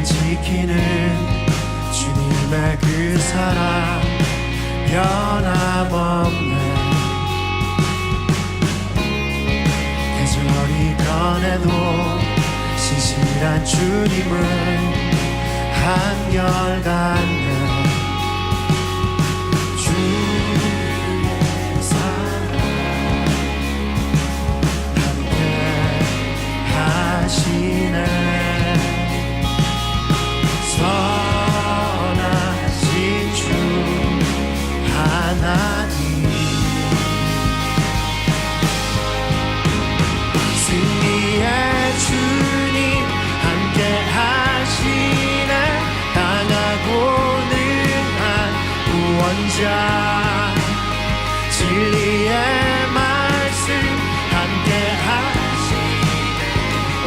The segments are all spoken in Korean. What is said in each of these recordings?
지키는 주님의 그 사랑 변함없네. 계절이 변해도 신실한 주님은 한결같네. 주의 사랑 함께 하시네. 선하신 주 하나님, 승리의 주님 함께 하시네. 강하고 능한 구원자, 진리의 말씀 함께 하시네.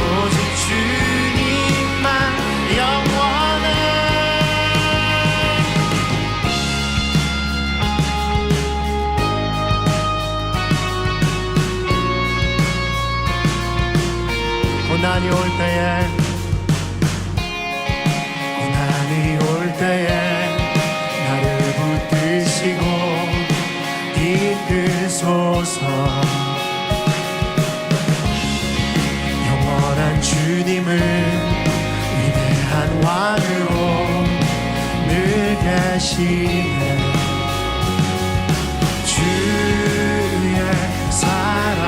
오직 주님만 영원해. 고난이 올 때에, 고난이 올 때에 나를 붙드시고 이끄소서. 영원한 주님을 위대한 왕으로 늘 계시네. 주의 사랑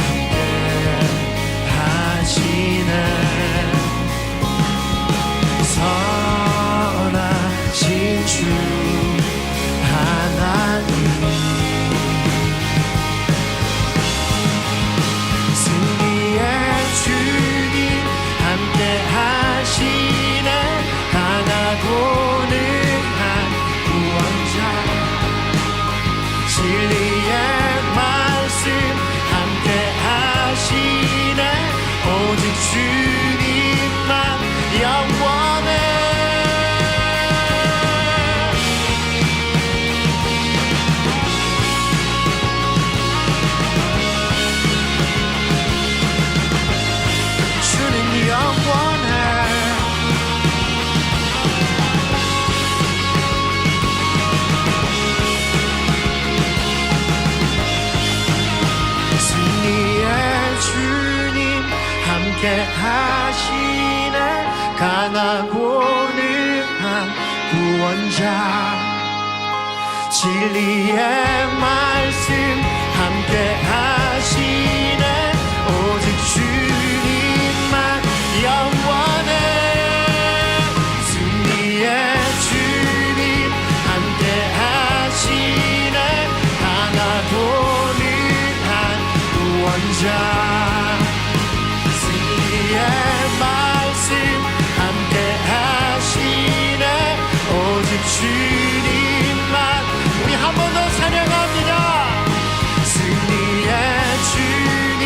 함께 하시네. 선하신 주 하나님, 승리의 주님 함께 하시네. 강하고 능한 구원자, 진리의 말씀 함께 하시네. 오직 주님만 영원해. 주는 영원해. 승리의 주님 함께 하시네. 강하고 능한 구원자, 진리의 말씀 함께 하시네. 오직 주님만 영원해. 승리의 주님 함께 하시네. 강하고 능한 구원자, 진리의 말씀 함께 하시네. 오직 주님만. 우리 한 번 더 찬양합니다. 승리의 주님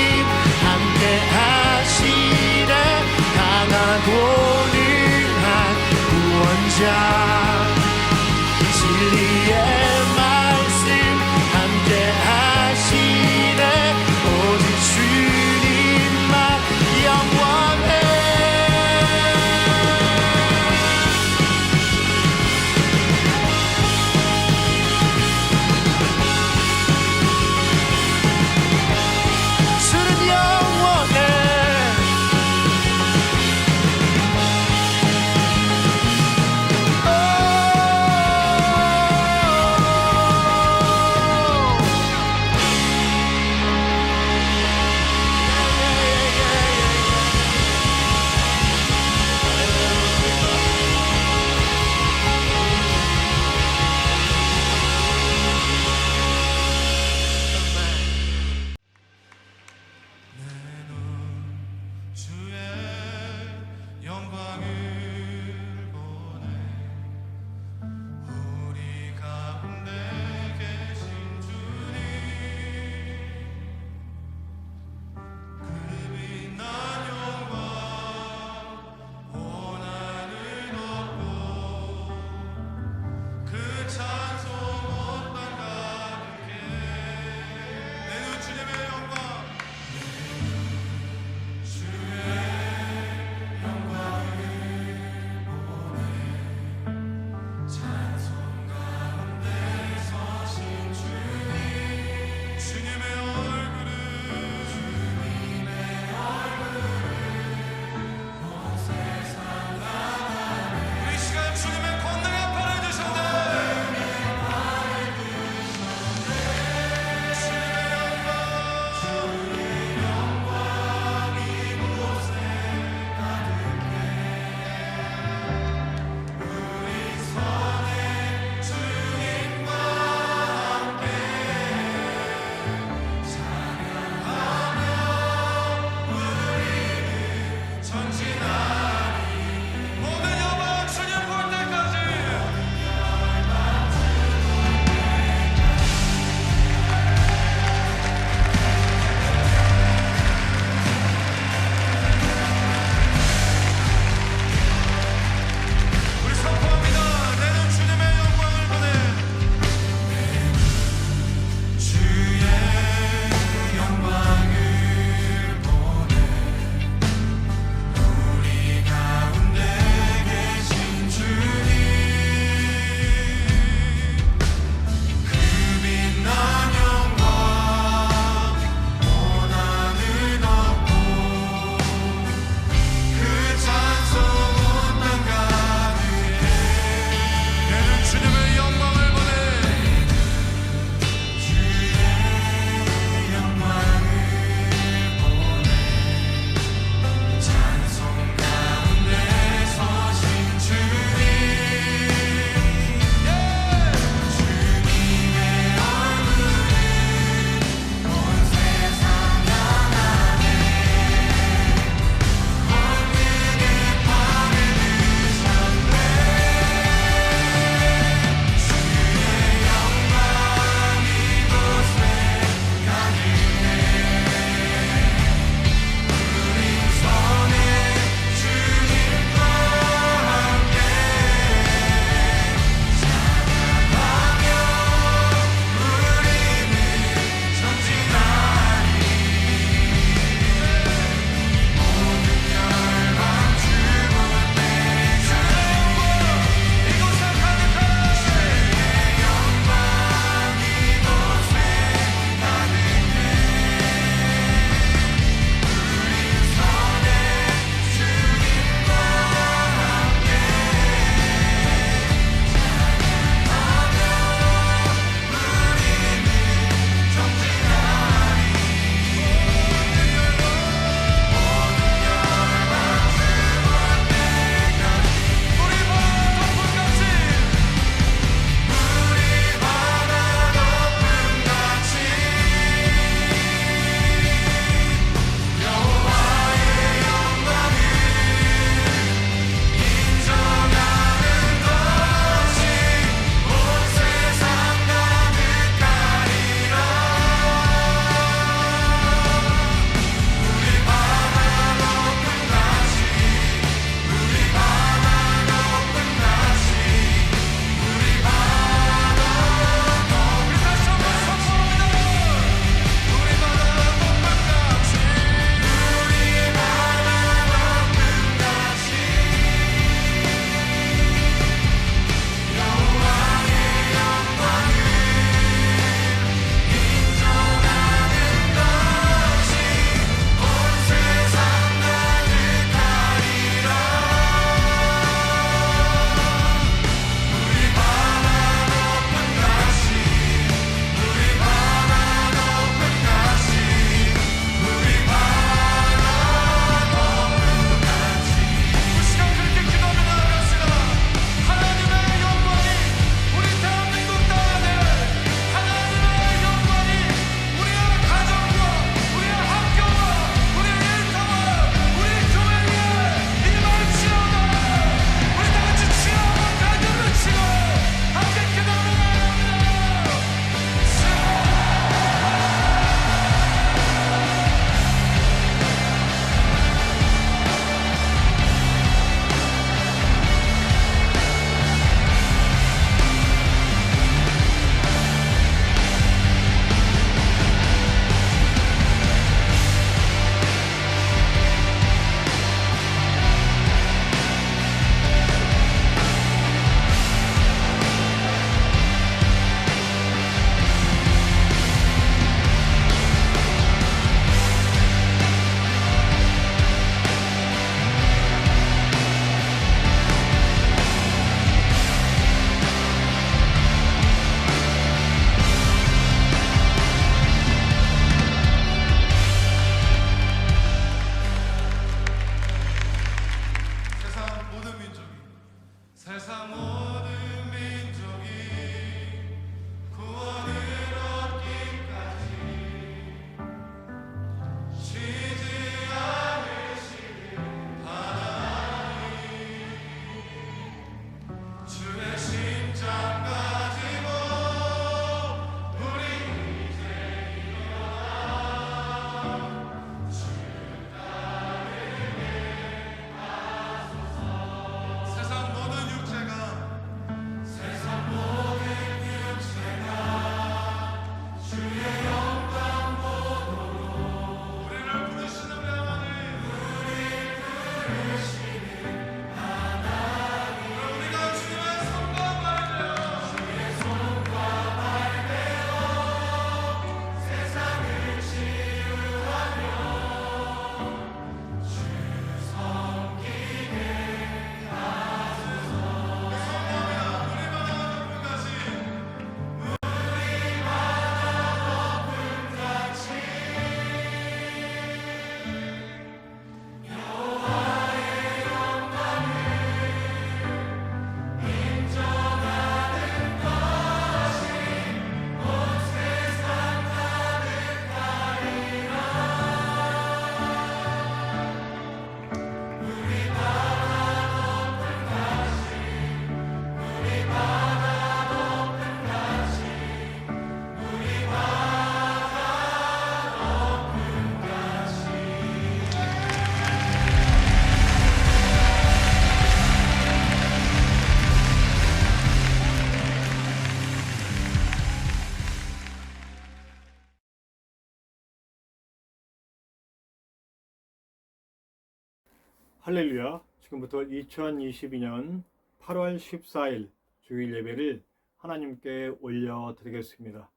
할렐루야. 지금부터 2022년 8월 14일 주일 예배를 하나님께 올려드리겠습니다.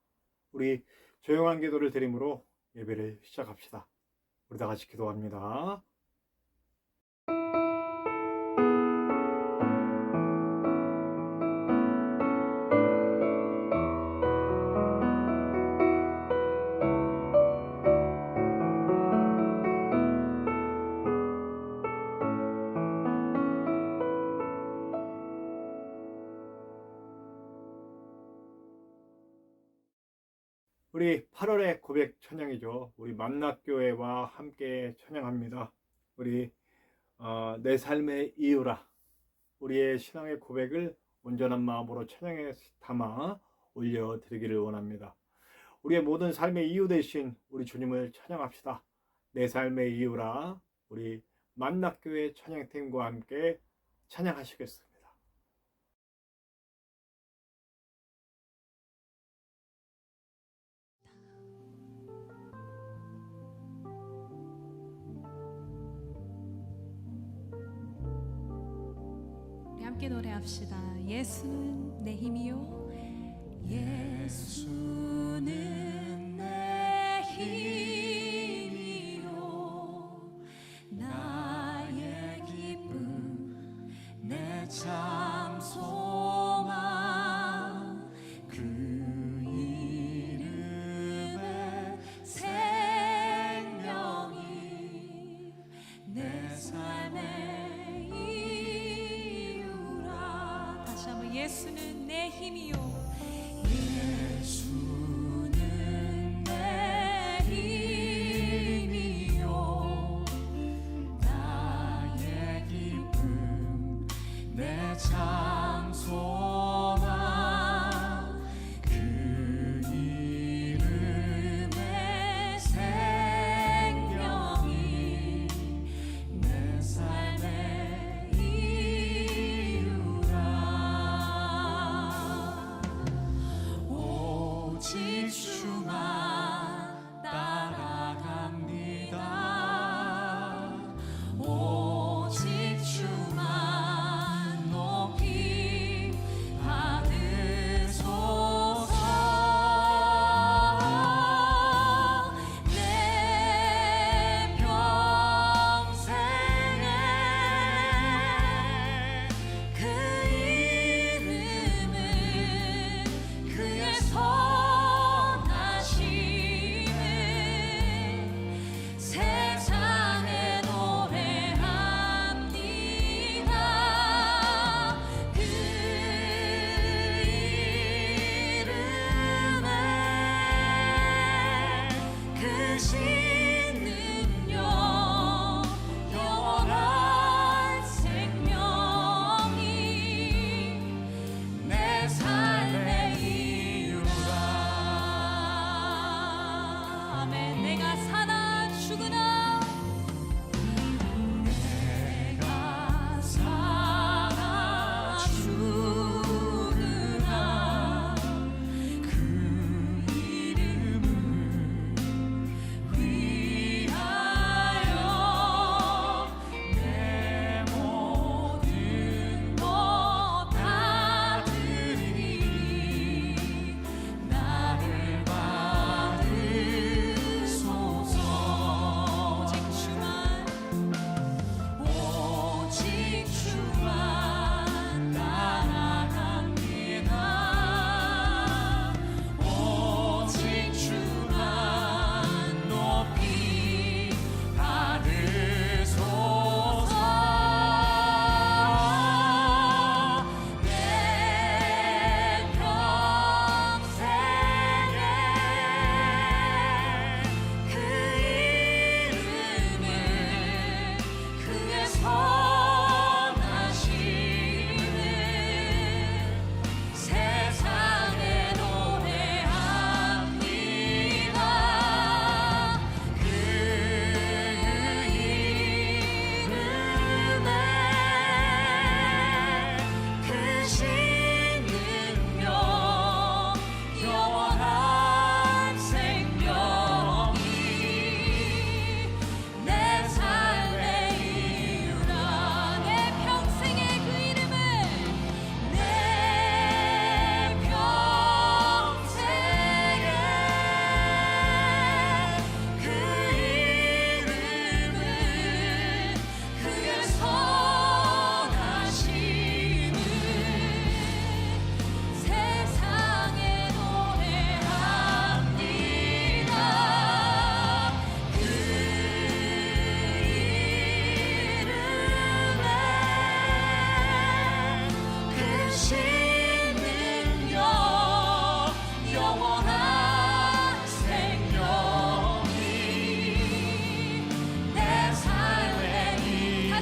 우리 조용한 기도를 드림으로 예배를 시작합시다. 우리 다 같이 기도합니다. 우리 8월의 고백 찬양이죠. 우리 만낙교회와 함께 찬양합니다. 우리 내 삶의 이유라, 우리의 신앙의 고백을 온전한 마음으로 찬양에 담아 올려드리기를 원합니다. 우리의 모든 삶의 이유 대신 우리 주님을 찬양합시다. 내 삶의 이유라, 우리 만낙교회 찬양팀과 함께 찬양하시겠습니다. 함께 노래합시다. 예수는 내 힘이요, 예수는 내 힘이요, 나의 기쁨, 내 참 소망, 그 이름의 생명이 내 삶의 예수는 내 힘이요, 예수는 내 힘이요, 나의 기쁨, 내 참 소망, 그 이름의 생명이 내 삶의 오직 주만 따라갑니다. 오직 주만 높이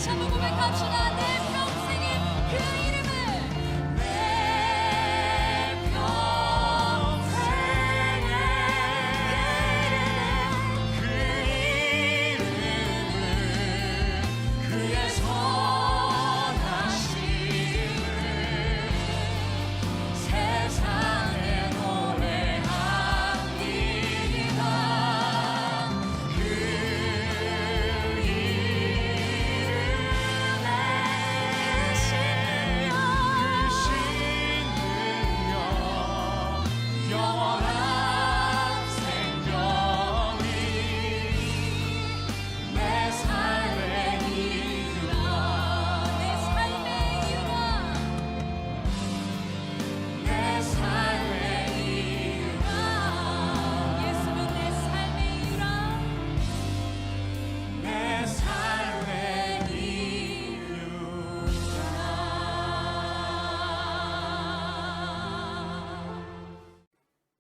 다시 한번 고백합시다. 내 평생에 그 이름을 내 평생에 그 이름을 그의 선하심을 세상에 노래합니다. 그 영원한 생명이 내 삶의 이유라. 내 삶의 이유라. 내 삶의 이유라. 예수는 내 삶의 이유라. 내 삶의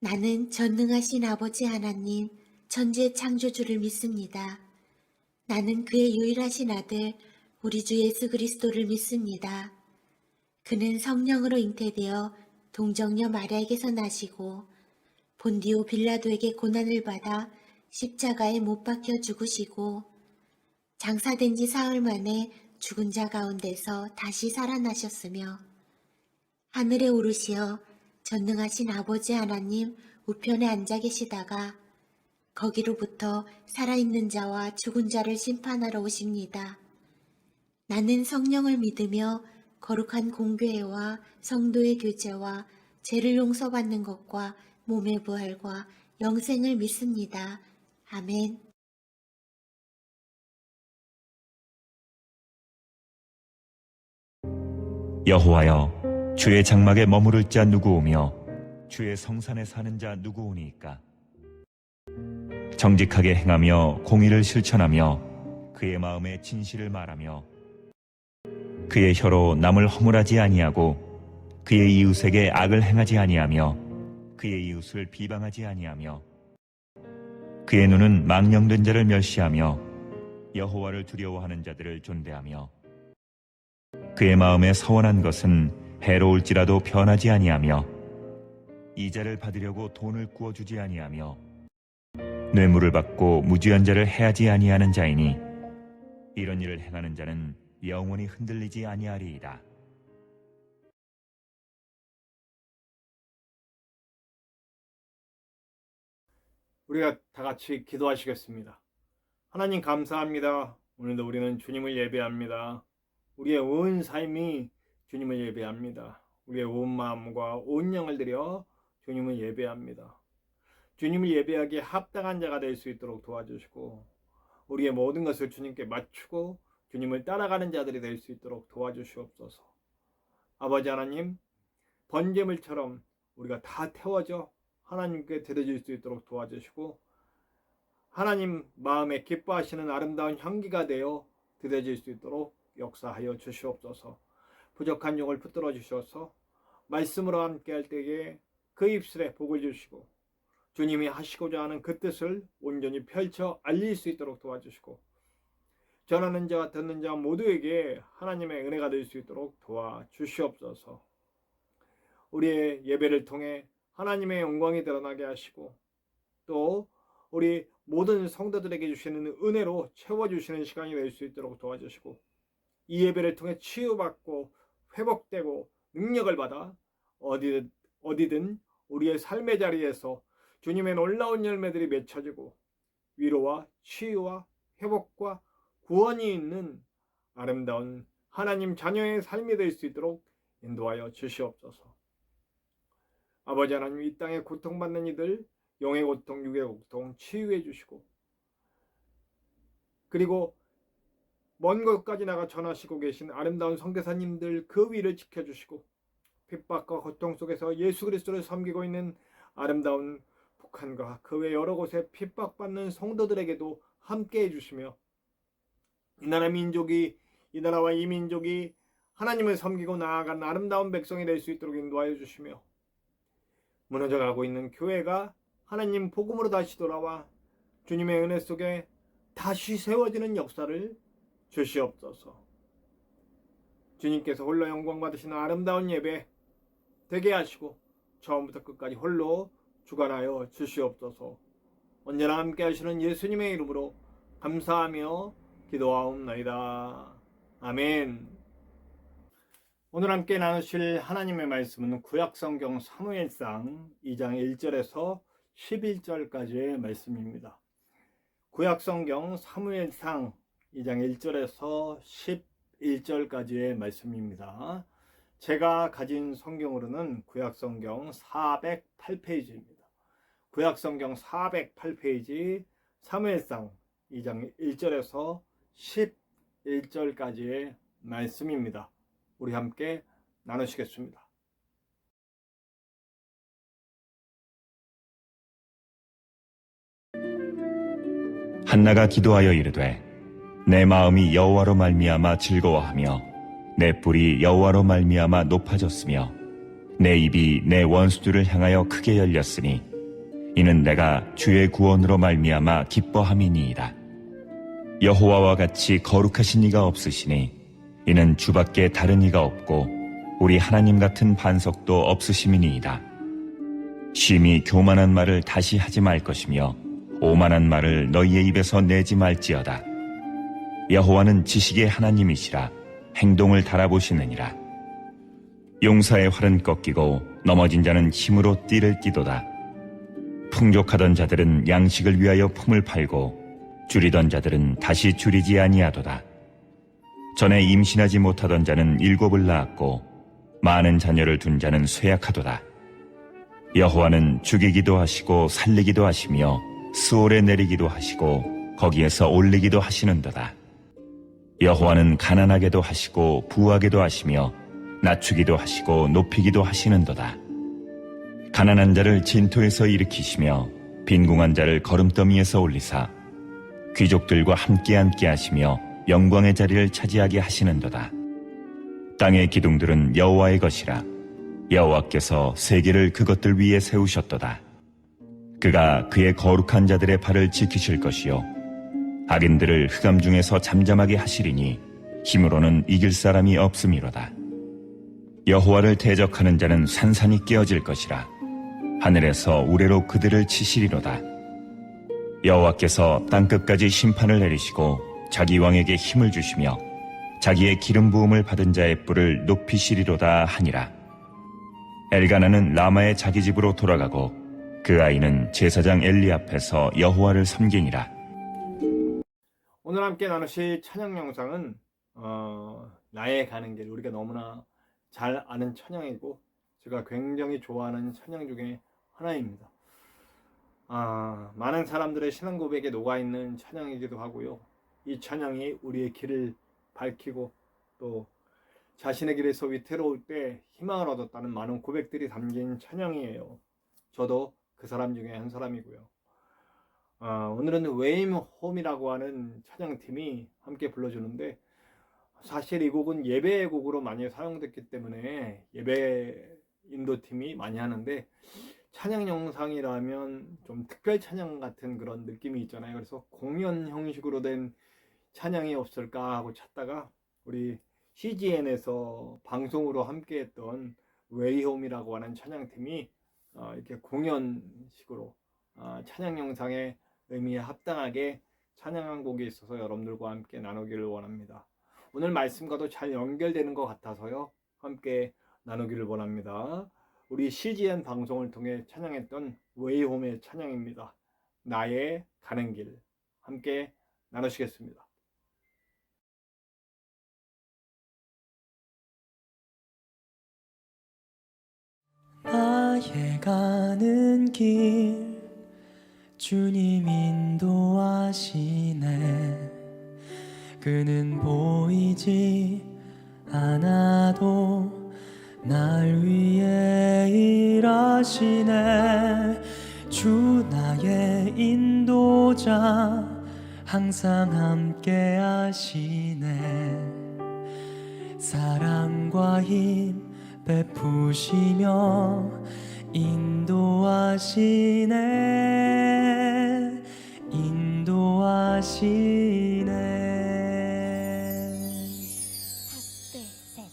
나는 전능하신 아버지 하나님, 천지 창조주를 믿습니다. 나는 그의 유일하신 아들, 우리 주 예수 그리스도를 믿습니다. 그는 성령으로 잉태되어 동정녀 마리아에게서 나시고 본디오 빌라도에게 고난을 받아 십자가에 못 박혀 죽으시고 장사된 지 사흘 만에 죽은 자 가운데서 다시 살아나셨으며 하늘에 오르시어 전능하신 아버지 하나님 우편에 앉아 계시다가 거기로부터 살아있는 자와 죽은 자를 심판하러 오십니다. 나는 성령을 믿으며 거룩한 공교회와 성도의 교제와 죄를 용서받는 것과 몸의 부활과 영생을 믿습니다. 아멘. 여호와여, 주의 장막에 머무를 자 누구오며 주의 성산에 사는 자 누구오니까? 정직하게 행하며 공의를 실천하며 그의 마음에 진실을 말하며 그의 혀로 남을 허물하지 아니하고 그의 이웃에게 악을 행하지 아니하며 그의 이웃을 비방하지 아니하며 그의 눈은 망령된 자를 멸시하며 여호와를 두려워하는 자들을 존대하며 그의 마음에 서원한 것은 해로울지라도 변하지 아니하며 이자를 받으려고 돈을 구워주지 아니하며 뇌물을 받고 무죄한 자를 해하지 아니하는 자이니 이런 일을 행하는 자는 영원히 흔들리지 아니하리이다. 우리가 다 같이 기도하시겠습니다. 하나님 감사합니다. 오늘도 우리는 주님을 예배합니다. 우리의 온 삶이 주님을 예배합니다. 우리의 온 마음과 온 영을 들여 주님을 예배합니다. 주님을 예배하기에 합당한 자가 될 수 있도록 도와주시고 우리의 모든 것을 주님께 맞추고 주님을 따라가는 자들이 될 수 있도록 도와주시옵소서. 아버지 하나님, 번제물처럼 우리가 다 태워져 하나님께 드려질 수 있도록 도와주시고 하나님 마음에 기뻐하시는 아름다운 향기가 되어 드려질 수 있도록 역사하여 주시옵소서. 부족한 영을 붙들어 주셔서 말씀으로 함께할 때에 그 입술에 복을 주시고 주님이 하시고자 하는 그 뜻을 온전히 펼쳐 알릴 수 있도록 도와주시고 전하는 자와 듣는 자 모두에게 하나님의 은혜가 될 수 있도록 도와주시옵소서. 우리의 예배를 통해 하나님의 영광이 드러나게 하시고 또 우리 모든 성도들에게 주시는 은혜로 채워주시는 시간이 될 수 있도록 도와주시고 이 예배를 통해 치유받고 회복되고 능력을 받아 어디든 우리의 삶의 자리에서 주님의 놀라운 열매들이 맺혀지고 위로와 치유와 회복과 구원이 있는 아름다운 하나님 자녀의 삶이 될 수 있도록 인도하여 주시옵소서. 아버지 하나님, 이 땅에 고통받는 이들 영의 고통, 육의 고통 치유해 주시고 그리고 먼 곳까지 나가 전하시고 계신 아름다운 선교사님들 그 위를 지켜주시고 핍박과 고통 속에서 예수 그리스도를 섬기고 있는 아름다운 북한과 그 외 여러 곳에 핍박받는 성도들에게도 함께해 주시며 이 나라와 이 민족이 하나님을 섬기고 나아간 아름다운 백성이 될 수 있도록 인도하여 주시며 무너져가고 있는 교회가 하나님 복음으로 다시 돌아와 주님의 은혜 속에 다시 세워지는 역사를 주시옵소서. 주님께서 홀로 영광 받으시는 아름다운 예배 되게 하시고 처음부터 끝까지 홀로 주관하여 주시옵소서. 언제나 함께 하시는 예수님의 이름으로 감사하며 기도하옵나이다. 아멘. 오늘 함께 나누실 하나님의 말씀은 구약성경 사무엘상 2장 1절에서 11절까지의 말씀입니다. 구약성경 사무엘상 2장 1절에서 11절까지의 말씀입니다. 제가 가진 성경으로는 구약성경 408페이지입니다. 구약성경 408페이지 사무엘상 2장 1절에서 11절까지의 말씀입니다. 우리 함께 나누시겠습니다. 한나가 기도하여 이르되 내 마음이 여호와로 말미암아 즐거워하며 내 뿔이 여호와로 말미암아 높아졌으며 내 입이 내 원수들을 향하여 크게 열렸으니 이는 내가 주의 구원으로 말미암아 기뻐함이니이다. 여호와와 같이 거룩하신 이가 없으시니 이는 주밖에 다른 이가 없고 우리 하나님 같은 반석도 없으심이니이다. 심히 교만한 말을 다시 하지 말 것이며 오만한 말을 너희의 입에서 내지 말지어다. 여호와는 지식의 하나님이시라 행동을 달아보시느니라. 용사의 활은 꺾이고 넘어진 자는 힘으로 띠를 띠도다. 풍족하던 자들은 양식을 위하여 품을 팔고 줄이던 자들은 다시 줄이지 아니하도다. 전에 임신하지 못하던 자는 7을 낳았고 많은 자녀를 둔 자는 쇠약하도다. 여호와는 죽이기도 하시고 살리기도 하시며 스올에 내리기도 하시고 거기에서 올리기도 하시는도다. 여호와는 가난하게도 하시고 부하게도 하시며 낮추기도 하시고 높이기도 하시는도다. 가난한 자를 진토에서 일으키시며 빈궁한 자를 거름더미에서 올리사 귀족들과 함께 앉게 하시며 영광의 자리를 차지하게 하시는도다. 땅의 기둥들은 여호와의 것이라 여호와께서 세계를 그것들 위에 세우셨도다. 그가 그의 거룩한 자들의 발을 지키실 것이요 악인들을 흑암 중에서 잠잠하게 하시리니 힘으로는 이길 사람이 없음이로다. 여호와를 대적하는 자는 산산이 깨어질 것이라 하늘에서 우레로 그들을 치시리로다. 여호와께서 땅끝까지 심판을 내리시고 자기 왕에게 힘을 주시며 자기의 기름 부음을 받은 자의 뿔을 높이시리로다 하니라. 엘가나는 라마의 자기 집으로 돌아가고 그 아이는 제사장 엘리 앞에서 여호와를 섬기니라. 오늘 함께 나누실 찬양 영상은 나의 가는 길, 우리가 너무나 잘 아는 찬양이고 제가 굉장히 좋아하는 찬양 중에 하나입니다. 많은 사람들의 신앙 고백에 녹아있는 찬양이기도 하고요. 이 찬양이 우리의 길을 밝히고 또 자신의 길에서 위태로울 때 희망을 얻었다는 많은 고백들이 담긴 찬양이에요. 저도 그 사람 중에 한 사람이고요. 오늘은 웨임 홈이라고 하는 찬양팀이 함께 불러주는데 사실 이 곡은 예배 곡으로 많이 사용됐기 때문에 예배 인도팀이 많이 하는데 찬양 영상이라면 좀 특별 찬양 같은 그런 느낌이 있잖아요. 그래서 공연 형식으로 된 찬양이 없을까 하고 찾다가 우리 CGN에서 방송으로 함께 했던 웨이홈이라고 하는 찬양팀이 이렇게 공연식으로 찬양 영상의 의미에 합당하게 찬양한 곡이 있어서 여러분들과 함께 나누기를 원합니다. 오늘 말씀과도 잘 연결되는 것 같아서요. 함께 나누기를 원합니다. 우리 CGN 방송을 통해 찬양했던 웨이홈의 찬양입니다. 나의 가는 길 함께 나누시겠습니다. 나의 가는 길 주님 인도하시네. 그는 보이지 않아도 날 위해 일하시네. 주 나의 인도자 항상 함께 하시네. 사랑과 힘 베푸시며 인도하시네. 인도하시네. 둘, 셋.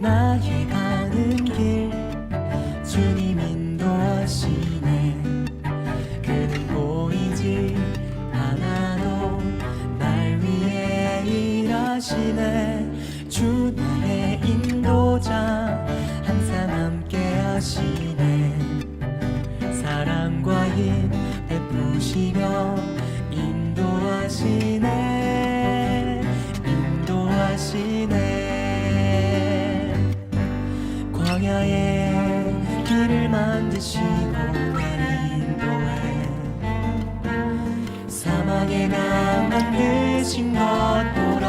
나의 가는 길 주님 인도하시네. 그는 보이지 않아도 날 위해 일하시네. 주 나의 인도자 항상 함께 하시네. 사랑과 힘 베푸시며 인도하시네. 인도하시네. 광야에 길을 만드시고 날 인도해. 사막에 나 만드신 것 보라.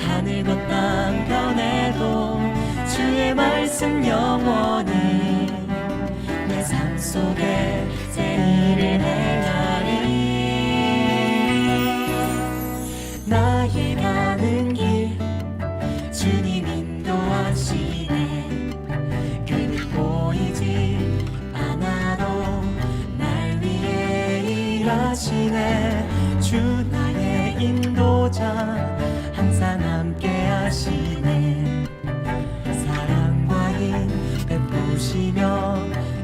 하늘과 땅 변해도 주의 말씀 영원히 내 삶 속에 새 일을 행하리. 나의 가는 길 주님 인도하시네. 그는 보이지 않아도 날 위해 일하시네. 주 나의 인도자 항상 함께 하시네. 사랑과 힘 베푸시며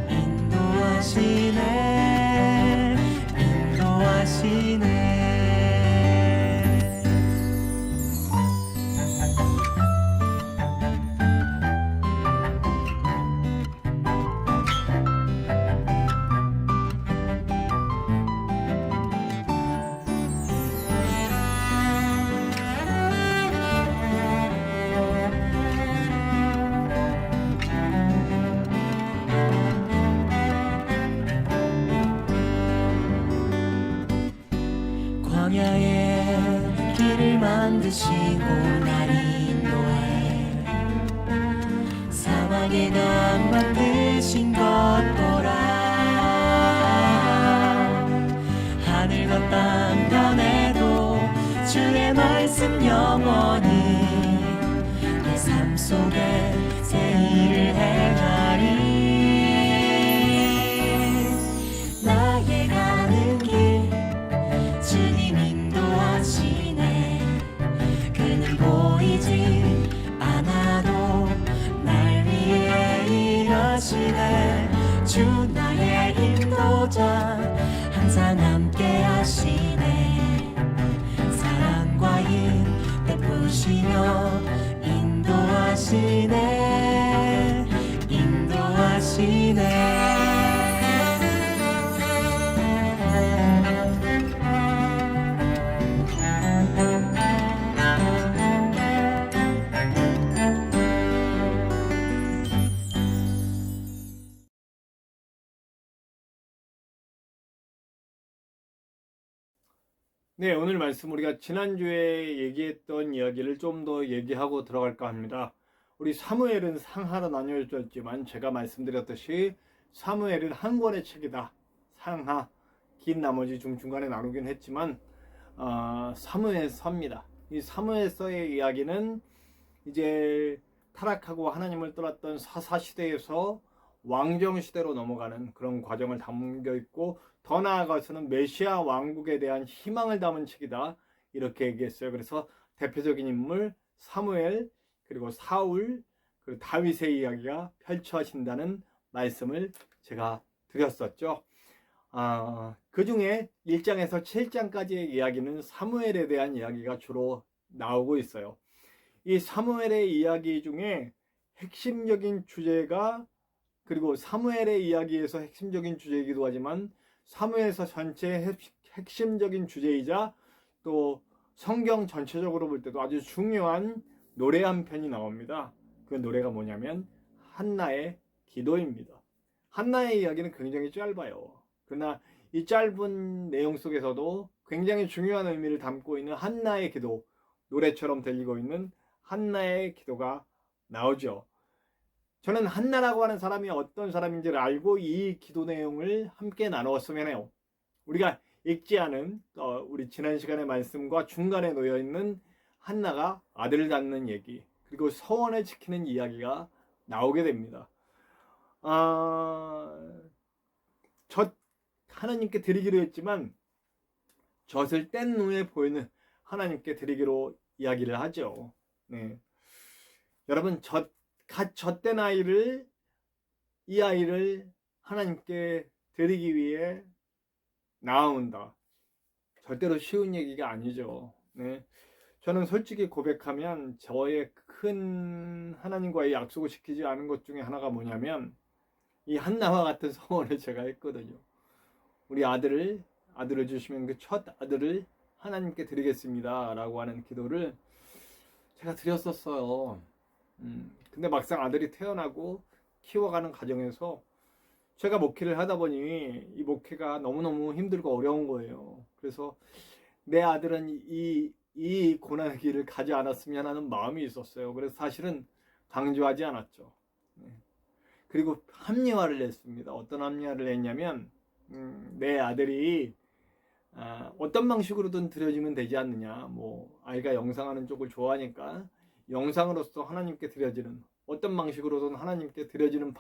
인도하시네. 인도하시네. 광야에 길을 만드시고 날 인도해. 사막에 강 만드신 것 보라. 하늘과 땅 변해도 주의 말씀 영원히 내 삶 속에 새 일을 행하리. 나의 가는 길 주님 인도하시네. 그는 보이지 않아도 날 위해 일하시네. 주 나의 인도자 항상 함께 하시네. 사랑과 힘 베푸시며 인도하시네. 인도하시네. 네, 오늘 말씀 우리가 지난주에 얘기했던 이야기를 좀 더 얘기하고 들어갈까 합니다. 우리 사무엘은 상하로 나뉘어졌지만 제가 말씀드렸듯이 사무엘은 한 권의 책이다. 상하, 긴 나머지 중간에 나누긴 했지만 사무엘서입니다. 이 사무엘서의 이야기는 이제 타락하고 하나님을 떠났던 사사시대에서 왕정시대로 넘어가는 그런 과정을 담겨 있고, 더 나아가서는 메시아 왕국에 대한 희망을 담은 책이다, 이렇게 얘기했어요. 그래서 대표적인 인물 사무엘, 그리고 사울, 그리고 다윗의 이야기가 펼쳐진다는 말씀을 제가 드렸었죠. 그 중에 1장에서 7장까지의 이야기는 사무엘에 대한 이야기가 주로 나오고 있어요. 이 사무엘의 이야기 중에 핵심적인 주제가, 그리고 사무엘의 이야기에서 핵심적인 주제이기도 하지만 사무엘서 전체의 핵심적인 주제이자 또 성경 전체적으로 볼 때도 아주 중요한 노래 한 편이 나옵니다. 그 노래가 뭐냐면 한나의 기도입니다. 한나의 이야기는 굉장히 짧아요. 그러나 이 짧은 내용 속에서도 굉장히 중요한 의미를 담고 있는 한나의 기도, 노래처럼 들리고 있는 한나의 기도가 나오죠. 저는 한나라고 하는 사람이 어떤 사람인지를 알고 이 기도 내용을 함께 나누었으면 해요. 우리가 읽지 않은 우리 지난 시간의 말씀과 중간에 놓여있는 한나가 아들을 낳는 얘기, 그리고 서원을 지키는 이야기가 나오게 됩니다. 젖 하나님께 드리기로 했지만 젖을 뗀 후에 보이는 하나님께 드리기로 이야기를 하죠. 네. 여러분, 갓 젖된 아이를, 이 아이를 하나님께 드리기 위해 낳아온다. 절대로 쉬운 얘기가 아니죠. 네. 저는 솔직히 고백하면 저의 큰 하나님과의 약속을 지키지 않은 것 중에 하나가 뭐냐면 이 한나와 같은 소원을 제가 했거든요. 우리 아들을 주시면 그 첫 아들을 하나님께 드리겠습니다 라고 하는 기도를 제가 드렸었어요. 근데 막상 아들이 태어나고 키워가는 과정에서 제가 목회를 하다 보니 이 목회가 너무너무 힘들고 어려운 거예요. 그래서 내 아들은 이 고난의 길을 가지 않았으면 하는 마음이 있었어요. 그래서 사실은 강조하지 않았죠. 그리고 합리화를 했습니다. 어떤 합리화를 했냐면 내 아들이 어떤 방식으로든 드려지면 되지 않느냐. 뭐 아이가 영상하는 쪽을 좋아하니까 영상으로서 하나님께 드려지는 어떤 방식으로든 하나님께 드려지는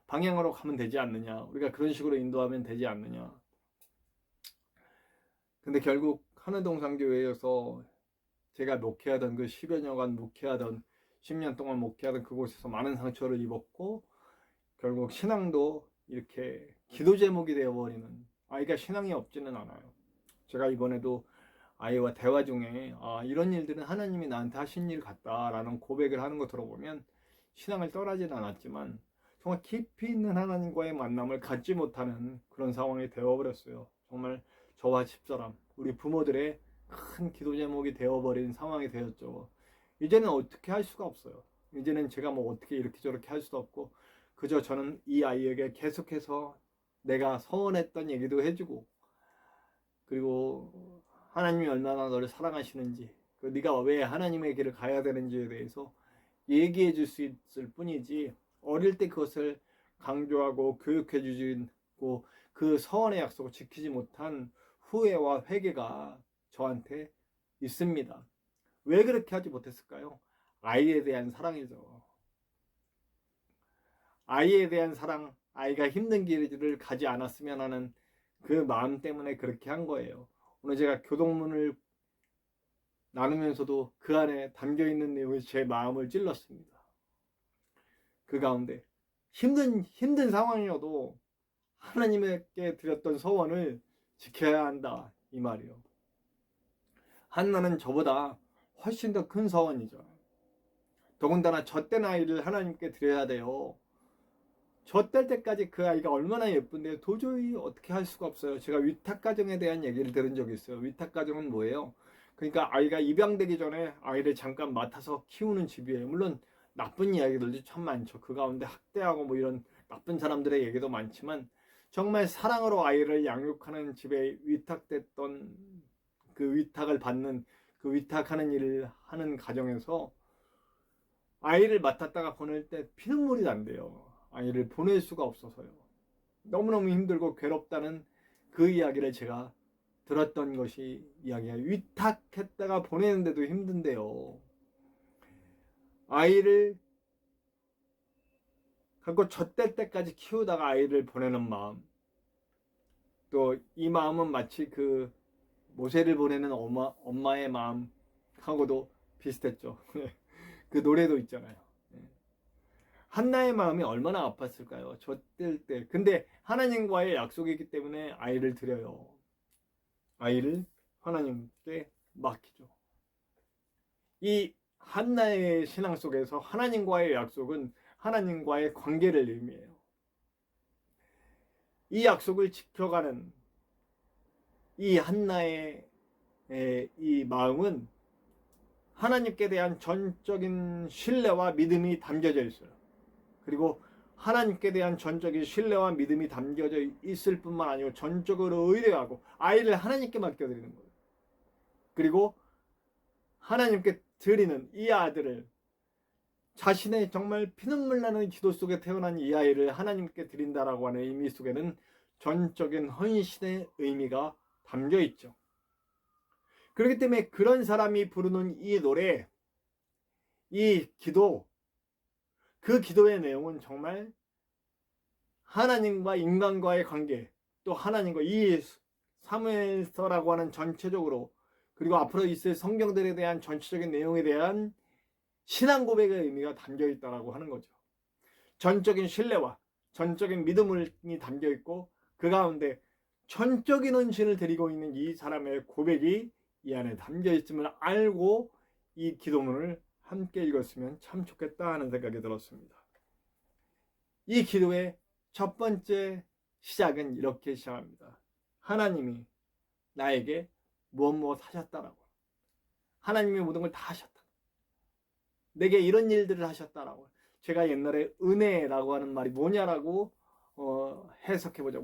방향으로 가면 되지 않느냐. 우리가 그런 식으로 인도하면 되지 않느냐. 근데 결국 하늘동산교회에서 제가 목회하던 그 10여 년간 목회하던 10년 동안 목회하던 그곳에서 많은 상처를 입었고 결국 신앙도 이렇게 기도 제목이 되어버리는 아이가 신앙이 없지는 않아요. 제가 이번에도 아이와 대화 중에 이런 일들은 하나님이 나한테 하신 일 같다라는 고백을 하는 거 들어보면 신앙을 떠나진 않았지만 정말 깊이 있는 하나님과의 만남을 갖지 못하는 그런 상황이 되어버렸어요. 정말 저와 집사람, 우리 부모들의 큰 기도 제목이 되어버린 상황이 되었죠. 이제는 어떻게 할 수가 없어요. 이제는 제가 뭐 어떻게 이렇게 저렇게 할 수도 없고 그저 저는 이 아이에게 계속해서 내가 서원했던 얘기도 해주고 그리고 하나님이 얼마나 너를 사랑하시는지 네가 왜 하나님의 길을 가야 되는지에 대해서 얘기해 줄 수 있을 뿐이지 어릴 때 그것을 강조하고 교육해 주고 그 서원의 약속을 지키지 못한 후회와 회개가 저한테 있습니다. 왜 그렇게 하지 못했을까요? 아이에 대한 사랑이죠. 아이에 대한 사랑, 아이가 힘든 길을 가지 않았으면 하는 그 마음 때문에 그렇게 한 거예요. 오늘 제가 교동문을 나누면서도 그 안에 담겨있는 내용이 제 마음을 찔렀습니다. 그 가운데 힘든 상황이어도 하나님께 드렸던 서원을 지켜야 한다 이 말이요. 한나는 저보다 훨씬 더 큰 서원이죠. 더군다나 젖된 아이를 하나님께 드려야 돼요. 젖될 때까지 그 아이가 얼마나 예쁜데 도저히 어떻게 할 수가 없어요. 제가 위탁가정에 대한 얘기를 들은 적이 있어요. 위탁가정은 뭐예요? 그러니까 아이가 입양되기 전에 아이를 잠깐 맡아서 키우는 집이에요. 물론 나쁜 이야기들도 참 많죠. 그 가운데 학대하고 뭐 이런 나쁜 사람들의 얘기도 많지만 정말 사랑으로 아이를 양육하는 집에 위탁됐던 그 위탁을 받는 그 위탁하는 일을 하는 가정에서 아이를 맡았다가 보낼 때 피눈물이 난대요. 아이를 보낼 수가 없어서요. 너무너무 힘들고 괴롭다는 그 이야기를 제가 들었던 것이 이야기예요. 위탁했다가 보내는데도 힘든데요. 아이를 갖고 젖될 때까지 키우다가 아이를 보내는 마음. 또 이 마음은 마치 그 모세를 보내는 엄마의 마음하고도 비슷했죠. 그 노래도 있잖아요. 한나의 마음이 얼마나 아팠을까요? 젖될 때. 근데 하나님과의 약속이기 때문에 아이를 드려요. 아이를 하나님께 맡기죠. 이 한나의 신앙 속에서 하나님과의 약속은 하나님과의 관계를 의미해요. 이 약속을 지켜가는 이 한나의 이 마음은 하나님께 대한 전적인 신뢰와 믿음이 담겨져 있어요. 그리고 하나님께 대한 전적인 신뢰와 믿음이 담겨져 있을 뿐만 아니고 전적으로 의뢰하고 아이를 하나님께 맡겨드리는 거예요. 그리고 하나님께 드리는 이 아들을 자신의 정말 피눈물 나는 기도 속에 태어난 이 아이를 하나님께 드린다라고 하는 의미 속에는 전적인 헌신의 의미가 담겨 있죠. 그렇기 때문에 그런 사람이 부르는 이 노래, 이 기도, 그 기도의 내용은 정말 하나님과 인간과의 관계, 또 하나님과 이 사무엘서라고 하는 전체적으로 그리고 앞으로 있을 성경들에 대한 전체적인 내용에 대한 신앙 고백의 의미가 담겨 있다라고 하는 거죠. 전적인 신뢰와 전적인 믿음이 담겨 있고 그 가운데 전적인 헌신을 드리고 있는 이 사람의 고백이 이 안에 담겨 있음을 알고 이 기도문을 함께 읽었으면 참 좋겠다 하는 생각이 들었습니다. 이 기도의 첫 번째 시작은 이렇게 시작합니다. 하나님이 나에게 무엇 하셨다라고. 하나님이 모든 걸 다 하셨다. 내게 이런 일들을 하셨다라고. 제가 옛날에 은혜라고 하는 말이 뭐냐라고 해석해보자.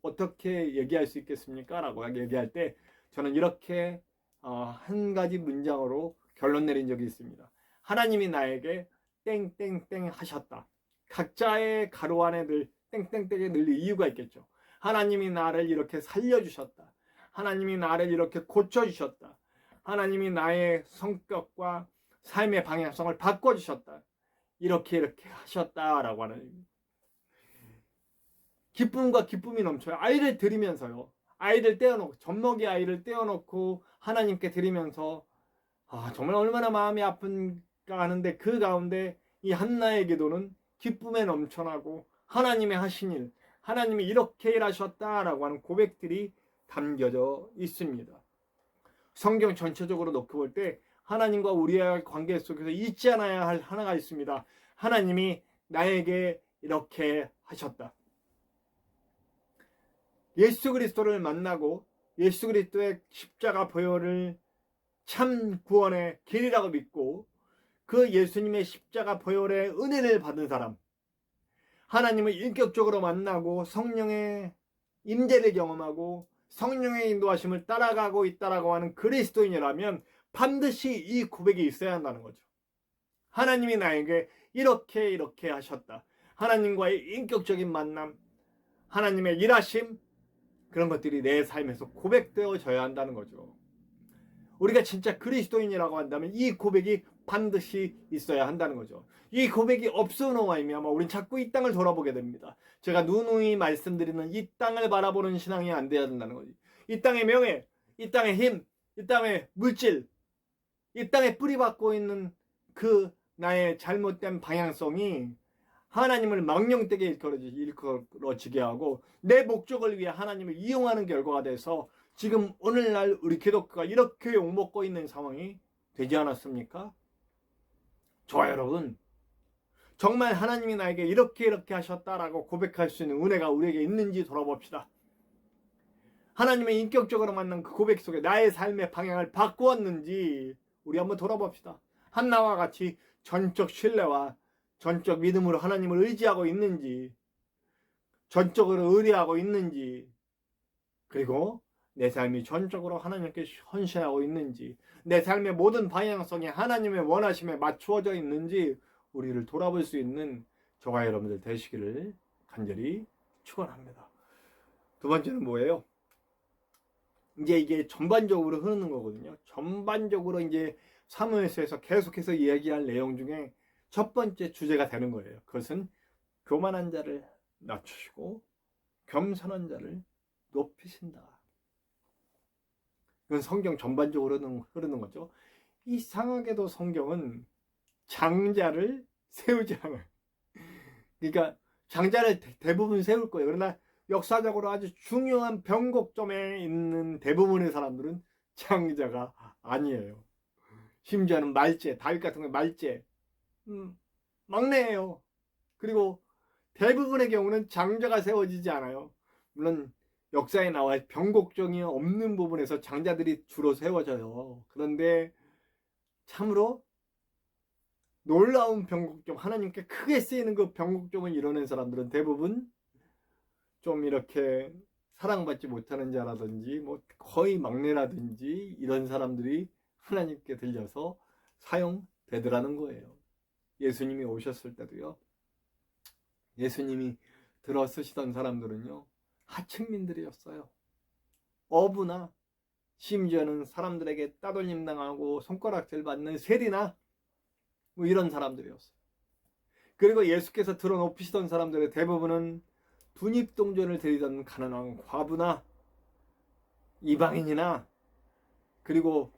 어떻게 얘기할 수 있겠습니까? 라고 얘기할 때 저는 이렇게 한 가지 문장으로 결론 내린 적이 있습니다. 하나님이 나에게 땡땡땡 하셨다. 각자의 가로 안에 늘 땡땡땡에 늘 이유가 있겠죠. 하나님이 나를 이렇게 살려주셨다. 하나님이 나를 이렇게 고쳐주셨다. 하나님이 나의 성격과 삶의 방향성을 바꿔주셨다. 이렇게 하셨다라고 하는 기쁨과 기쁨이 넘쳐요. 아이를 드리면서요. 아이를 떼어놓고 젖먹이 아이를 떼어놓고 하나님께 드리면서 정말 얼마나 마음이 아픈가 하는데 그 가운데 이 한나의 기도는 기쁨에 넘쳐나고 하나님의 하신 일, 하나님이 이렇게 일하셨다라고 하는 고백들이 담겨져 있습니다. 성경 전체적으로 놓고 볼 때 하나님과 우리의 관계 속에서 잊지 않아야 할 하나가 있습니다. 하나님이 나에게 이렇게 하셨다. 예수 그리스도를 만나고 예수 그리스도의 십자가 보혈을 참 구원의 길이라고 믿고 그 예수님의 십자가 보혈의 은혜를 받은 사람, 하나님을 인격적으로 만나고 성령의 임재를 경험하고 성령의 인도하심을 따라가고 있다라고 하는 그리스도인이라면 반드시 이 고백이 있어야 한다는 거죠. 하나님이 나에게 이렇게 하셨다. 하나님과의 인격적인 만남, 하나님의 일하심, 그런 것들이 내 삶에서 고백되어져야 한다는 거죠. 우리가 진짜 그리스도인이라고 한다면 이 고백이 반드시 있어야 한다는 거죠. 이 고백이 없음으로 말미암아 우리는 자꾸 이 땅을 돌아보게 됩니다. 제가 누누이 말씀드리는 이 땅을 바라보는 신앙이 안 돼야 된다는 거지. 이 땅의 명예, 이 땅의 힘, 이 땅의 물질, 이 땅에 뿌리박고 있는 그 나의 잘못된 방향성이 하나님을 망령되게 일컬어지게 하고 내 목적을 위해 하나님을 이용하는 결과가 돼서 지금 오늘날 우리 기독교가 이렇게 욕먹고 있는 상황이 되지 않았습니까? 저와 여러분, 정말 하나님이 나에게 이렇게 하셨다라고 고백할 수 있는 은혜가 우리에게 있는지 돌아봅시다. 하나님의 인격적으로 만난 그 고백 속에 나의 삶의 방향을 바꾸었는지 우리 한번 돌아봅시다. 한나와 같이 전적 신뢰와 전적 믿음으로 하나님을 의지하고 있는지, 전적으로 의뢰하고 있는지, 그리고 내 삶이 전적으로 하나님께 헌신하고 있는지, 내 삶의 모든 방향성이 하나님의 원하심에 맞추어져 있는지 우리를 돌아볼 수 있는 저와 여러분들 되시기를 간절히 축원합니다. 두 번째는 뭐예요? 이제 이게 전반적으로 흐르는 거거든요. 전반적으로 이제 사무엘서에서 계속해서 이야기할 내용 중에 첫 번째 주제가 되는 거예요. 그것은 교만한 자를 낮추시고 겸손한 자를 높이신다. 이건 성경 전반적으로 흐르는 거죠. 이상하게도 성경은 장자를 세우지 않아요. 그러니까 장자를 대부분 세울 거예요. 그러나 역사적으로 아주 중요한 변곡점에 있는 대부분의 사람들은 장자가 아니에요. 심지어는 말제, 다윗 같은 거 말제, 막내예요. 그리고 대부분의 경우는 장자가 세워지지 않아요. 물론 역사에 나와 변곡점이 없는 부분에서 장자들이 주로 세워져요. 그런데 참으로 놀라운 변곡점, 하나님께 크게 쓰이는 그 변곡점을 이뤄낸 사람들은 대부분 좀 이렇게 사랑받지 못하는 자라든지 뭐 거의 막내라든지 이런 사람들이 하나님께 들려서 사용되더라는 거예요. 예수님이 오셨을 때도요, 예수님이 들어 쓰시던 사람들은요 하층민들이었어요. 어부나 심지어는 사람들에게 따돌림 당하고 손가락질 받는 세리나 뭐 이런 사람들이었어요. 그리고 예수께서 들어 높이시던 사람들의 대부분은 분입동전을 드리던 가난한 과부나 이방인이나 그리고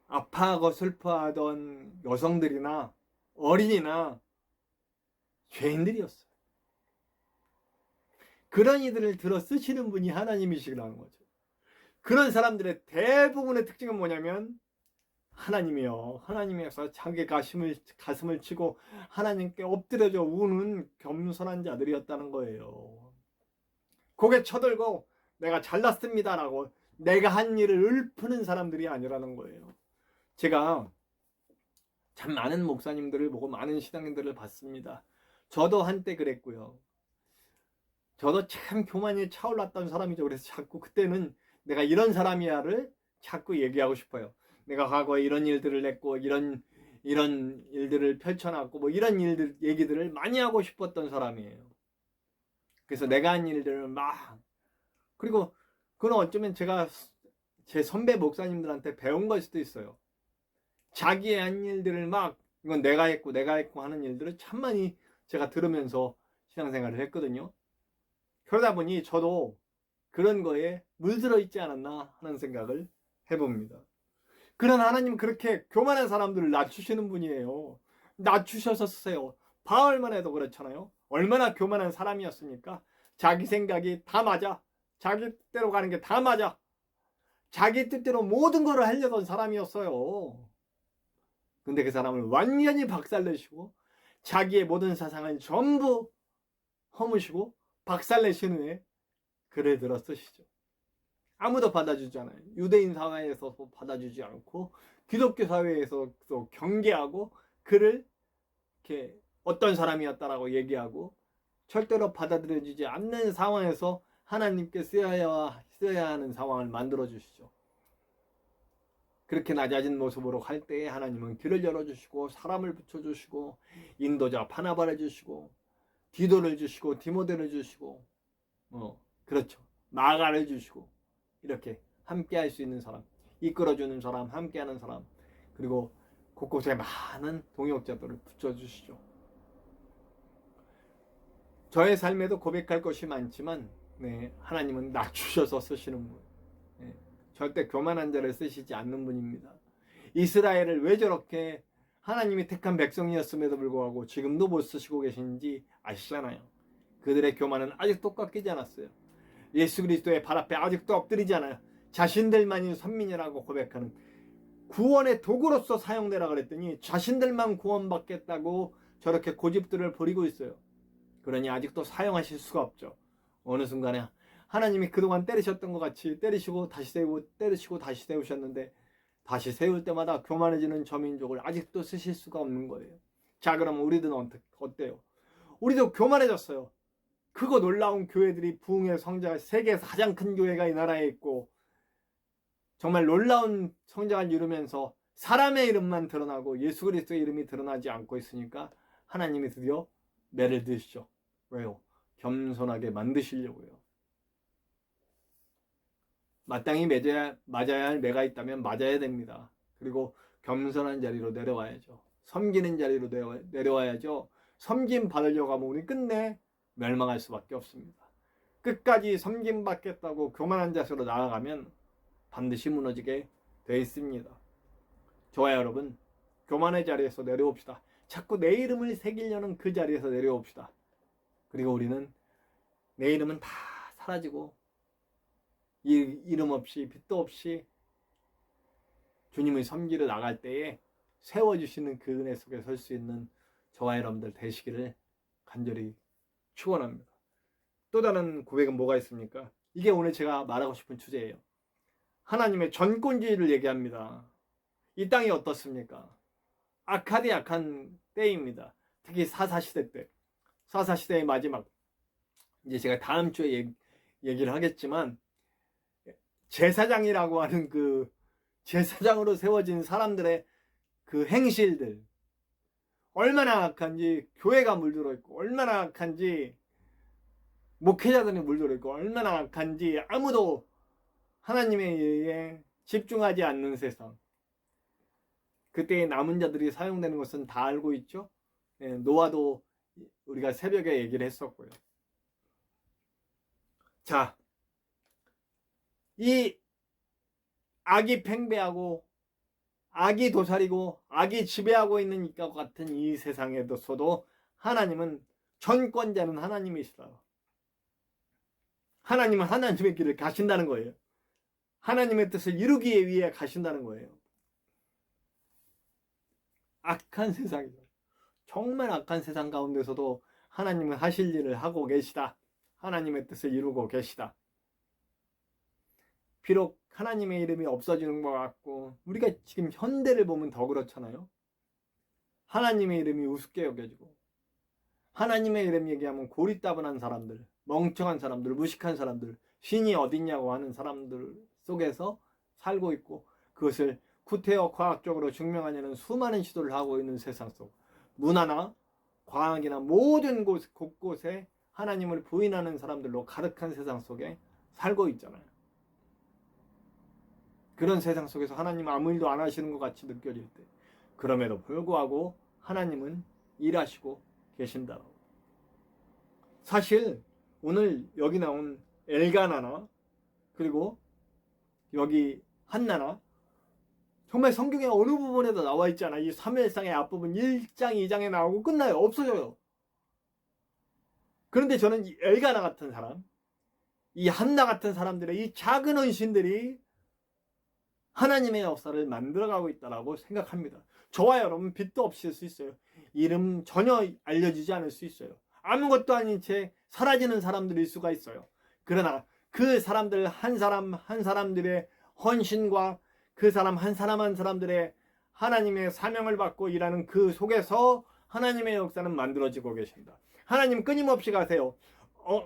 아파하고 슬퍼하던 여성들이나 어린이나 죄인들이었어요. 그런 이들을 들어 쓰시는 분이 하나님이시라는 거죠. 그런 사람들의 대부분의 특징은 뭐냐면 하나님이어서 자기 가슴을 치고 하나님께 엎드려져 우는 겸손한 자들이었다는 거예요. 고개 쳐들고 내가 잘났습니다라고 내가 한 일을 읊는 사람들이 아니라는 거예요. 제가 참 많은 목사님들을 보고 많은 신앙인들을 봤습니다. 저도 한때 그랬고요. 저도 참 교만이 차올랐던 사람이죠. 그래서 자꾸 그때는 내가 이런 사람이야를 자꾸 얘기하고 싶어요. 내가 과거에 이런 일들을 했고 이런 일들을 펼쳐놨고 뭐 이런 얘기들을 많이 하고 싶었던 사람이에요. 그래서 내가 한 일들을 막, 그리고 그건 어쩌면 제가 제 선배 목사님들한테 배운 걸 수도 있어요. 자기의 한 일들을 막 이건 내가 했고 하는 일들을 참 많이 제가 들으면서 신앙생활을 했거든요. 그러다 보니 저도 그런 거에 물들어 있지 않았나 하는 생각을 해봅니다. 그런 하나님은 그렇게 교만한 사람들을 낮추시는 분이에요. 낮추셔서 쓰세요. 바울만 해도 그렇잖아요. 얼마나 교만한 사람이었습니까? 자기 생각이 다 맞아. 자기 뜻대로 가는 게 다 맞아. 자기 뜻대로 모든 걸 하려던 사람이었어요. 근데 그 사람을 완전히 박살내시고 자기의 모든 사상을 전부 허무시고 박살내신 후에 글을 들어 쓰시죠. 아무도 받아주지 않아요. 유대인 사회에서도 받아주지 않고 기독교 사회에서도 경계하고 그를 이렇게 어떤 사람이었다라고 얘기하고 절대로 받아들여지지 않는 상황에서 하나님께 쓰여야 하는 상황을 만들어 주시죠. 그렇게 낮아진 모습으로 갈 때에 하나님은 길을 열어주시고 사람을 붙여주시고 인도자 파나바를 주시고 디도를 주시고 디모데를 주시고 그렇죠. 마가를 주시고 이렇게 함께 할 수 있는 사람, 이끌어주는 사람, 함께하는 사람, 그리고 곳곳에 많은 동역자들을 붙여주시죠. 저의 삶에도 고백할 것이 많지만 하나님은 낮추셔서 쓰시는 분, 절대 교만한 자를 쓰시지 않는 분입니다. 이스라엘을 왜 저렇게 하나님이 택한 백성이었음에도 불구하고 지금도 못 쓰시고 계신지 아시잖아요. 그들의 교만은 아직도 꺾이지 않았어요. 예수 그리스도의 발 앞에 아직도 엎드리지 않아요. 자신들만이 선민이라고 고백하는 구원의 도구로서 사용되라 그랬더니 자신들만 구원받겠다고 저렇게 고집들을 부리고 있어요. 그러니 아직도 사용하실 수가 없죠. 어느 순간에 하나님이 그동안 때리셨던 것 같이 때리시고 다시 세우고 때리시고 다시 세우셨는데 다시 세울 때마다 교만해지는 저 민족을 아직도 쓰실 수가 없는 거예요. 자, 그럼 우리들은 어때요? 우리도 교만해졌어요. 크고 놀라운 교회들이 부흥의 성장을, 세계에서 가장 큰 교회가 이 나라에 있고 정말 놀라운 성장을 이루면서 사람의 이름만 드러나고 예수 그리스도의 이름이 드러나지 않고 있으니까 하나님이 드디어 매를 드시죠. 왜요? 겸손하게 만드시려고요. 마땅히 맞아야 할 매가 있다면 맞아야 됩니다. 그리고 겸손한 자리로 내려와야죠. 섬기는 자리로 내려와야죠. 섬김 받으려고 하면 우리 끝내 멸망할 수밖에 없습니다. 끝까지 섬김 받겠다고 교만한 자세로 나아가면 반드시 무너지게 되어 있습니다. 저와 여러분, 교만의 자리에서 내려옵시다. 자꾸 내 이름을 새기려는 그 자리에서 내려옵시다. 그리고 우리는 내 이름은 다 사라지고 이름 없이 빛도 없이 주님을 섬기러 나갈 때에 세워주시는 그 은혜 속에 설 수 있는 저와 여러분들 되시기를 간절히 축원합니다. 또 다른 고백은 뭐가 있습니까? 이게 오늘 제가 말하고 싶은 주제예요. 하나님의 전권주의를 얘기합니다. 이 땅이 어떻습니까? 악하디 악한 때입니다. 특히 사사시대 때. 사사시대의 마지막. 이제 제가 다음 주에 얘기를 하겠지만 제사장이라고 하는 그 제사장으로 세워진 사람들의 그 행실들 얼마나 악한지 교회가 물들어 있고 얼마나 악한지 목회자들이 물들어 있고 얼마나 악한지 아무도 하나님의 일에 집중하지 않는 세상. 그때의 남은 자들이 사용되는 것은 다 알고 있죠. 노아도 우리가 새벽에 얘기를 했었고요. 자, 이 악이 팽배하고 악이 도사리고 악이 지배하고 있는 것 같은 이 세상에서도 하나님은 전권자는 하나님이시다. 하나님은 하나님의 길을 가신다는 거예요. 하나님의 뜻을 이루기 위해 가신다는 거예요. 악한 세상이죠. 정말 악한 세상 가운데서도 하나님은 하실 일을 하고 계시다. 하나님의 뜻을 이루고 계시다. 비록 하나님의 이름이 없어지는 것 같고 우리가 지금 현대를 보면 더 그렇잖아요. 하나님의 이름이 우습게 여겨지고 하나님의 이름 얘기하면 고리따분한 사람들, 멍청한 사람들, 무식한 사람들, 신이 어딨냐고 하는 사람들 속에서 살고 있고 그것을 구태여 과학적으로 증명하려는 수많은 시도를 하고 있는 세상 속 문화나 과학이나 모든 곳곳에 하나님을 부인하는 사람들로 가득한 세상 속에 살고 있잖아요. 그런 세상 속에서 하나님 아무 일도 안 하시는 것 같이 느껴질 때 그럼에도 불구하고 하나님은 일하시고 계신다고. 사실 오늘 여기 나온 엘가나나 그리고 여기 한나나 정말 성경의 어느 부분에도 나와 있잖아. 이 사무엘상의 앞부분 1장 2장에 나오고 끝나요. 없어져요. 그런데 저는 이 엘가나 같은 사람, 이 한나 같은 사람들의 이 작은 헌신들이 하나님의 역사를 만들어가고 있다고 생각합니다. 저와 여러분 빛도 없을 수 있어요. 이름 전혀 알려지지 않을 수 있어요. 아무것도 아닌 채 사라지는 사람들일 수가 있어요. 그러나 그 사람들 한 사람 한 사람들의 헌신과 그 사람 한 사람 한 사람들의 하나님의 사명을 받고 일하는 그 속에서 하나님의 역사는 만들어지고 계십니다. 하나님 끊임없이 가세요.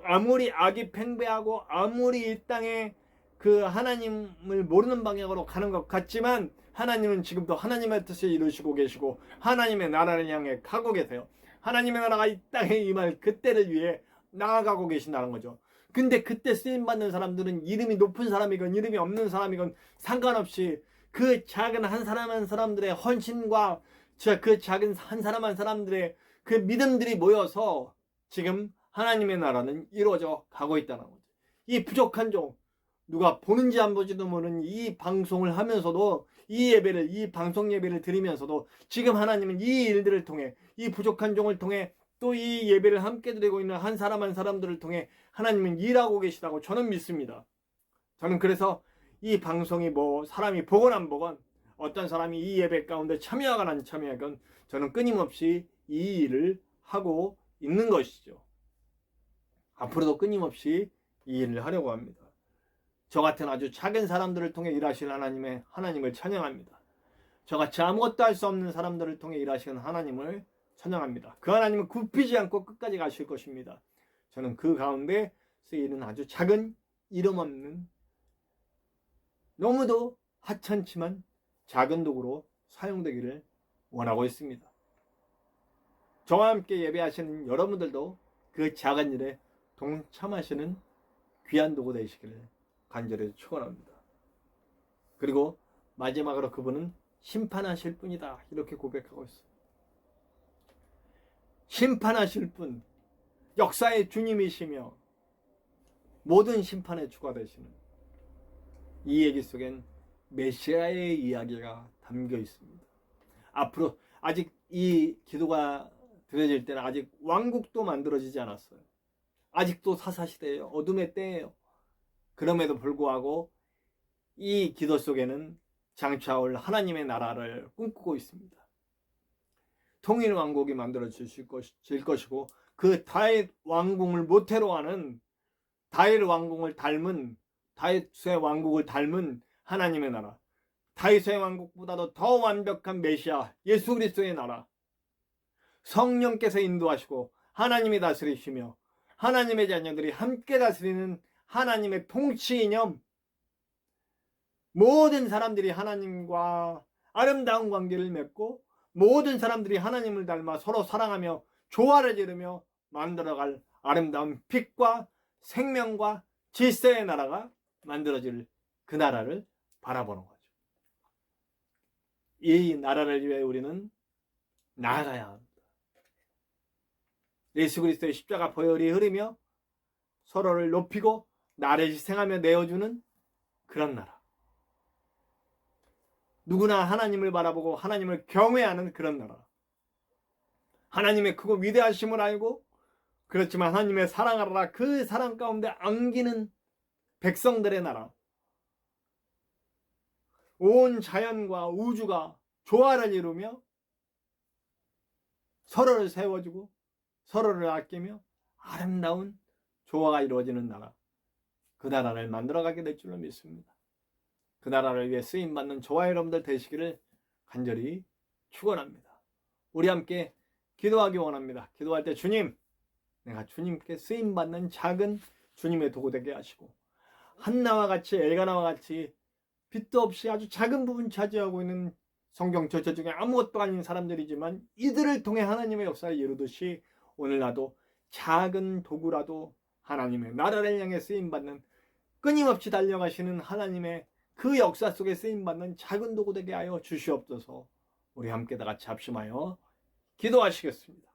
아무리 악이 팽배하고 아무리 이 땅에 그 하나님을 모르는 방향으로 가는 것 같지만 하나님은 지금도 하나님의 뜻을 이루시고 계시고 하나님의 나라를 향해 가고 계세요. 하나님의 나라가 이 땅에 임할 그때를 위해 나아가고 계신다는 거죠. 근데 그때 쓰임받는 사람들은 이름이 높은 사람이건 이름이 없는 사람이건 상관없이 그 작은 한 사람 한 사람들의 헌신과 그 작은 한 사람 한 사람들의 그 믿음들이 모여서 지금 하나님의 나라는 이루어져 가고 있다는 거죠. 이 부족한 종, 누가 보는지 안 보지도 모르는 이 방송을 하면서도 이 예배를, 이 방송 예배를 드리면서도 지금 하나님은 이 일들을 통해 이 부족한 종을 통해 또 이 예배를 함께 드리고 있는 한 사람 한 사람들을 통해 하나님은 일하고 계시다고 저는 믿습니다. 저는 그래서 이 방송이 뭐 사람이 보건 안 보건 어떤 사람이 이 예배 가운데 참여하건 안 참여하건 저는 끊임없이 이 일을 하고 있는 것이죠. 앞으로도 끊임없이 이 일을 하려고 합니다. 저 같은 아주 작은 사람들을 통해 일하실 하나님을 찬양합니다. 저같이 아무것도 할 수 없는 사람들을 통해 일하시는 하나님을 찬양합니다. 그 하나님은 굽히지 않고 끝까지 가실 것입니다. 저는 그 가운데 쓰이는 아주 작은 이름 없는 너무도 하찮지만 작은 도구로 사용되기를 원하고 있습니다. 저와 함께 예배하시는 여러분들도 그 작은 일에 동참하시는 귀한 도구 되시기를 간절히 축원합니다. 그리고 마지막으로 그분은 심판하실 분이다 이렇게 고백하고 있습니다. 심판하실 분, 역사의 주님이시며 모든 심판의 주가 되시는 이 얘기 속엔 메시아의 이야기가 담겨 있습니다. 앞으로 아직 이 기도가 드려질 때는 아직 왕국도 만들어지지 않았어요. 아직도 사사시대예요. 어둠의 때예요. 그럼에도 불구하고 이 기도 속에는 장차올 하나님의 나라를 꿈꾸고 있습니다. 통일 왕국이 만들어질 것이고 그 다윗 왕궁을 모태로 하는 다윗 왕궁을 닮은 다윗의 왕국을 닮은 하나님의 나라, 다윗의 왕국보다도 더 완벽한 메시아 예수 그리스도의 나라, 성령께서 인도하시고 하나님이 다스리시며 하나님의 자녀들이 함께 다스리는 하나님의 통치 이념, 모든 사람들이 하나님과 아름다운 관계를 맺고 모든 사람들이 하나님을 닮아 서로 사랑하며 조화를 이루며 만들어갈 아름다운 빛과 생명과 질서의 나라가 만들어질 그 나라를 바라보는 거죠. 이 나라를 위해 우리는 나아가야 합니다. 예수 그리스도의 십자가 보혈이 흐르며 서로를 높이고 나를 희생하며 내어주는 그런 나라. 누구나 하나님을 바라보고 하나님을 경외하는 그런 나라. 하나님의 크고 위대하심을 알고 그렇지만 하나님의 사랑을 알아 그 사랑 가운데 안기는 백성들의 나라. 온 자연과 우주가 조화를 이루며 서로를 세워주고 서로를 아끼며 아름다운 조화가 이루어지는 나라. 그 나라를 만들어가게 될 줄로 믿습니다. 그 나라를 위해 쓰임받는 저와 여러분들 되시기를 간절히 축원합니다. 우리 함께 기도하기 원합니다. 기도할 때 주님, 내가 주님께 쓰임받는 작은 주님의 도구 되게 하시고 한나와 같이 엘가나와 같이 빛도 없이 아주 작은 부분 차지하고 있는 성경 저자 중에 아무것도 아닌 사람들이지만 이들을 통해 하나님의 역사를 이루듯이 오늘 나도 작은 도구라도 하나님의 나라를 향해 쓰임받는 끊임없이 달려가시는 하나님의 그 역사 속에 쓰임받는 작은 도구 되게 하여 주시옵소서. 우리 함께 다 같이 합심하여 기도하시겠습니다.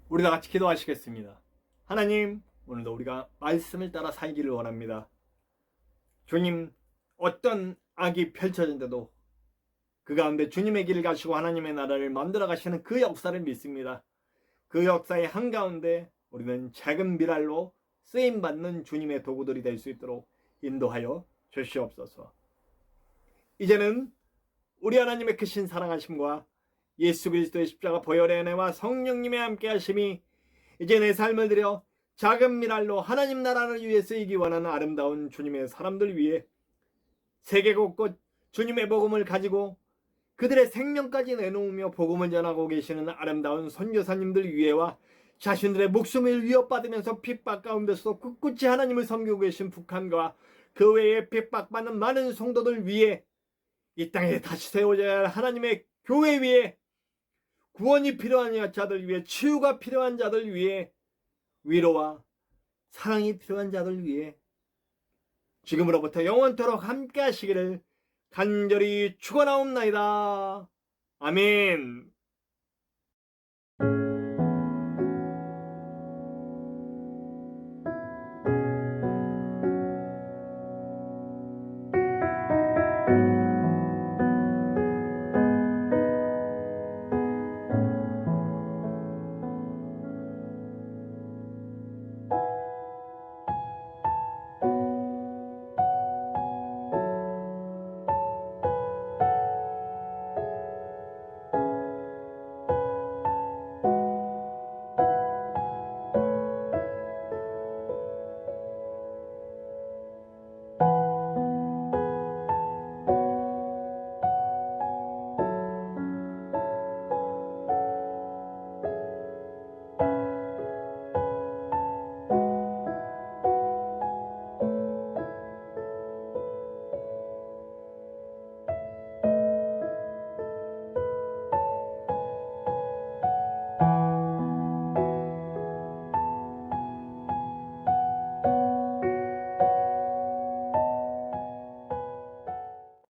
우리 다 같이 기도하시겠습니다. 하나님, 오늘도 우리가 말씀을 따라 살기를 원합니다. 주님, 어떤 악이 펼쳐진데도 그 가운데 주님의 길을 가시고 하나님의 나라를 만들어 가시는 그 역사를 믿습니다. 그 역사의 한가운데 우리는 작은 미랄로 쓰임받는 주님의 도구들이 될 수 있도록 인도하여 주시옵소서. 이제는 우리 하나님의 크신 사랑하심과 예수 그리스도의 십자가 보혈의 은혜와 성령님의 함께하심이 이제 내 삶을 들여 작은 미랄로 하나님 나라를 위해 쓰이기 원하는 아름다운 주님의 사람들 위해 세계 곳곳 주님의 복음을 가지고 그들의 생명까지 내놓으며 복음을 전하고 계시는 아름다운 선교사님들 위에와 자신들의 목숨을 위협받으면서 핍박 가운데서 꿋꿋이 하나님을 섬기고 계신 북한과 그 외에 핍박받는 많은 성도들 위에 이 땅에 다시 세워져야 할 하나님의 교회 위에 구원이 필요한 자들 위해 치유가 필요한 자들 위해 위로와 사랑이 필요한 자들 위해 지금으로부터 영원토록 함께 하시기를 간절히 축원하옵나이다. 아멘.